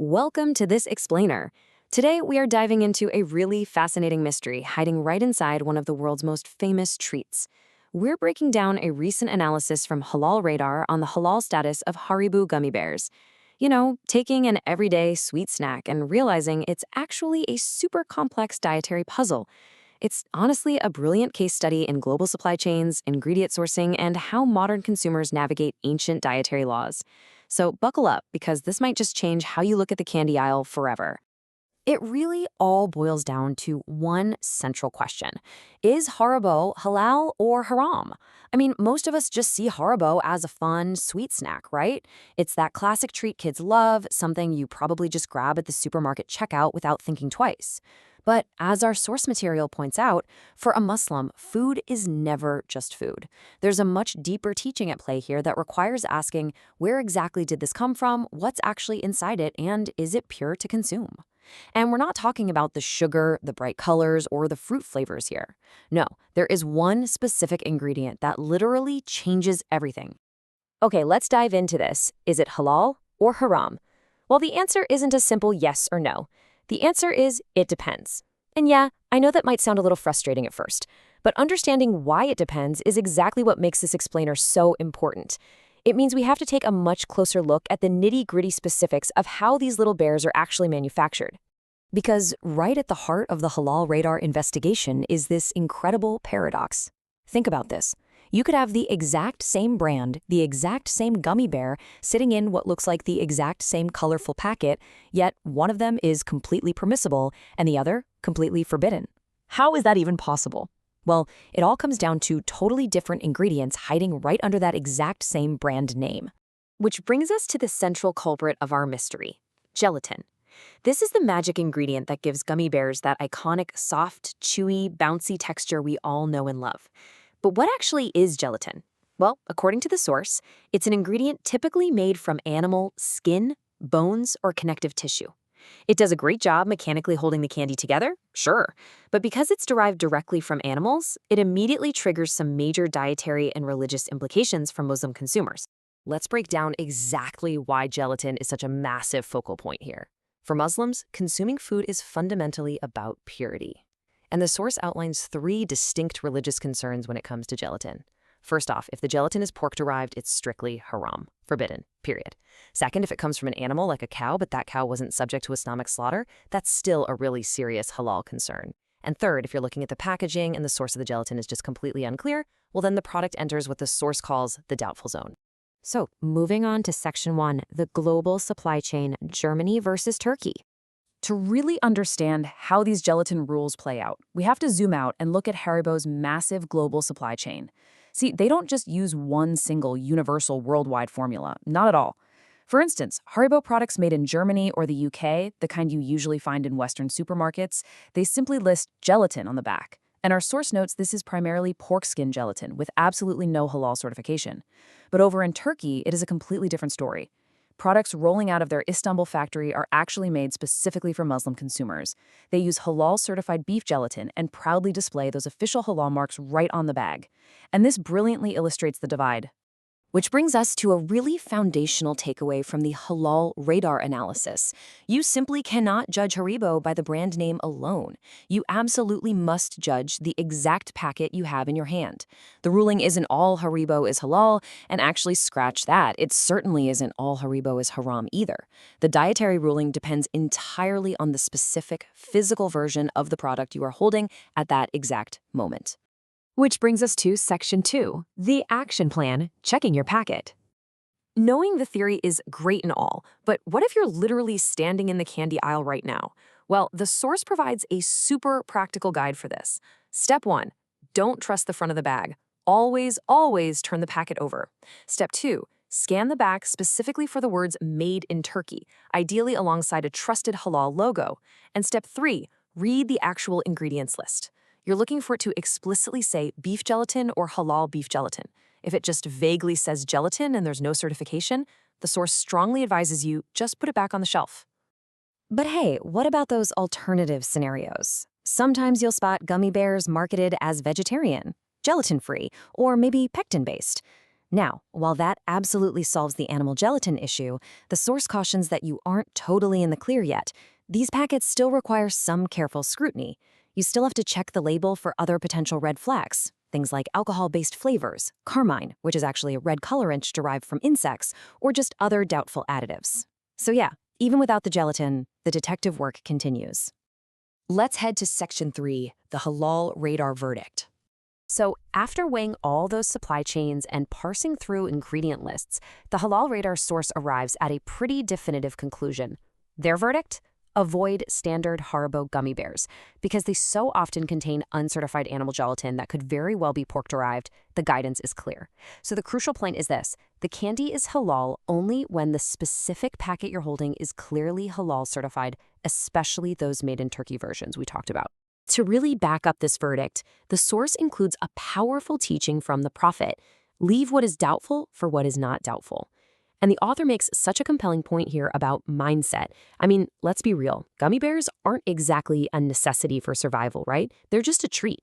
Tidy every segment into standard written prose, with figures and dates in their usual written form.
Welcome to this explainer. Today we are diving into a really fascinating mystery hiding right inside one of the world's most famous treats. We're breaking down a recent analysis from Halal Radar on the halal status of Haribo Gummy Bears. You know, taking an everyday sweet snack and realizing it's actually a super complex dietary puzzle. It's honestly a brilliant case study in global supply chains, ingredient sourcing, and how modern consumers navigate ancient dietary laws. So buckle up, because this might just change how you look at the candy aisle forever. It really all boils down to one central question. Is Haribo halal or haram? I mean, most of us just see Haribo as a fun, sweet snack, right? It's that classic treat kids love, something you probably just grab at the supermarket checkout without thinking twice. But as our source material points out, for a Muslim, food is never just food. There's a much deeper teaching at play here that requires asking, where exactly did this come from, what's actually inside it, and is it pure to consume? And we're not talking about the sugar, the bright colors, or the fruit flavors here. No, there is one specific ingredient that literally changes everything. Okay, let's dive into this. Is it halal or haram? Well, the answer isn't a simple yes or no. The answer is it depends. And yeah, I know that might sound a little frustrating at first, but understanding why it depends is exactly what makes this explainer so important. It means we have to take a much closer look at the nitty-gritty specifics of how these little bears are actually manufactured. Because right at the heart of the Halal Radar investigation is this incredible paradox. Think about this. You could have the exact same brand, the exact same gummy bear, sitting in what looks like the exact same colorful packet, yet one of them is completely permissible and the other completely forbidden. How is that even possible? Well, it all comes down to totally different ingredients hiding right under that exact same brand name. Which brings us to the central culprit of our mystery: gelatin. This is the magic ingredient that gives gummy bears that iconic, soft, chewy, bouncy texture we all know and love. But what actually is gelatin? Well, according to the source, it's an ingredient typically made from animal skin, bones, or connective tissue. It does a great job mechanically holding the candy together, sure, but because it's derived directly from animals, it immediately triggers some major dietary and religious implications for Muslim consumers. Let's break down exactly why gelatin is such a massive focal point here. For Muslims, consuming food is fundamentally about purity. And the source outlines three distinct religious concerns when it comes to gelatin. First off, if the gelatin is pork-derived, it's strictly haram, forbidden, period. Second, if it comes from an animal like a cow, but that cow wasn't subject to Islamic slaughter, that's still a really serious halal concern. And third, if you're looking at the packaging and the source of the gelatin is just completely unclear, well, then the product enters what the source calls the doubtful zone. So, moving on to Section 1, the global supply chain, Germany versus Turkey. To really understand how these gelatin rules play out, we have to zoom out and look at Haribo's massive global supply chain. See, they don't just use one single universal worldwide formula, not at all. For instance, Haribo products made in Germany or the UK, the kind you usually find in Western supermarkets, they simply list gelatin on the back. And our source notes this is primarily pork skin gelatin with absolutely no halal certification. But over in Turkey, it is a completely different story. Products rolling out of their Istanbul factory are actually made specifically for Muslim consumers. They use halal-certified beef gelatin and proudly display those official halal marks right on the bag. And this brilliantly illustrates the divide. Which brings us to a really foundational takeaway from the Halal Radar analysis. You simply cannot judge Haribo by the brand name alone. You absolutely must judge the exact packet you have in your hand. The ruling isn't all Haribo is halal, and actually scratch that, it certainly isn't all Haribo is haram either. The dietary ruling depends entirely on the specific physical version of the product you are holding at that exact moment. Which brings us to Section 2, the action plan, checking your packet. Knowing the theory is great and all, but what if you're literally standing in the candy aisle right now? Well, the source provides a super practical guide for this. Step 1, don't trust the front of the bag. Always, always turn the packet over. Step 2, scan the back specifically for the words "Made in Turkey," ideally alongside a trusted halal logo. And Step 3, read the actual ingredients list. You're looking for it to explicitly say beef gelatin or halal beef gelatin. If it just vaguely says gelatin and there's no certification, the source strongly advises you just put it back on the shelf. But hey, what about those alternative scenarios? Sometimes you'll spot gummy bears marketed as vegetarian, gelatin-free, or maybe pectin-based. Now, while that absolutely solves the animal gelatin issue, the source cautions that you aren't totally in the clear yet. These packets still require some careful scrutiny. You still have to check the label for other potential red flags, things like alcohol-based flavors, carmine, which is actually a red colorant derived from insects, or just other doubtful additives. So yeah, even without the gelatin, the detective work continues. Let's head to Section 3, the Halal Radar verdict. So after weighing all those supply chains and parsing through ingredient lists, the Halal Radar source arrives at a pretty definitive conclusion. Their verdict? Avoid standard Haribo Gummy Bears. Because they so often contain uncertified animal gelatin that could very well be pork-derived, the guidance is clear. So the crucial point is this: the candy is halal only when the specific packet you're holding is clearly halal certified, especially those made in Turkey versions we talked about. To really back up this verdict, the source includes a powerful teaching from the Prophet: leave what is doubtful for what is not doubtful. And the author makes such a compelling point here about mindset. I mean, let's be real. Gummy bears aren't exactly a necessity for survival, right? They're just a treat.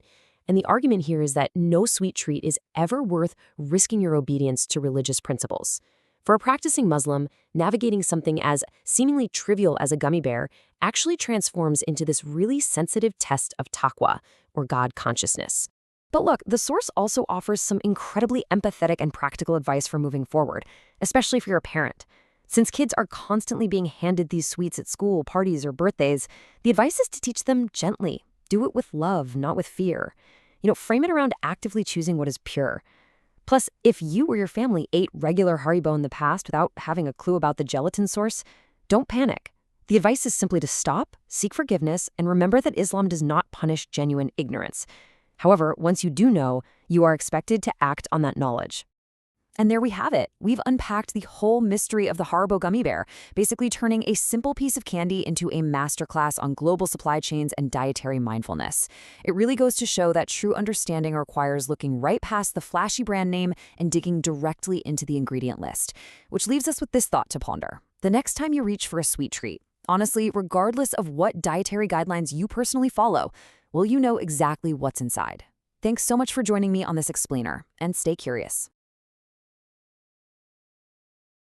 And the argument here is that no sweet treat is ever worth risking your obedience to religious principles. For a practicing Muslim, navigating something as seemingly trivial as a gummy bear actually transforms into this really sensitive test of taqwa, or God consciousness. But look, the source also offers some incredibly empathetic and practical advice for moving forward, especially if you're a parent. Since kids are constantly being handed these sweets at school, parties, or birthdays, the advice is to teach them gently. Do it with love, not with fear. Frame it around actively choosing what is pure. Plus, if you or your family ate regular Haribo in the past without having a clue about the gelatin source, don't panic. The advice is simply to stop, seek forgiveness, and remember that Islam does not punish genuine ignorance. However, once you do know, you are expected to act on that knowledge. And there we have it. We've unpacked the whole mystery of the Haribo Gummy Bear, basically turning a simple piece of candy into a masterclass on global supply chains and dietary mindfulness. It really goes to show that true understanding requires looking right past the flashy brand name and digging directly into the ingredient list, which leaves us with this thought to ponder. The next time you reach for a sweet treat, honestly, regardless of what dietary guidelines you personally follow, will you know exactly what's inside? Thanks so much for joining me on this explainer, and stay curious.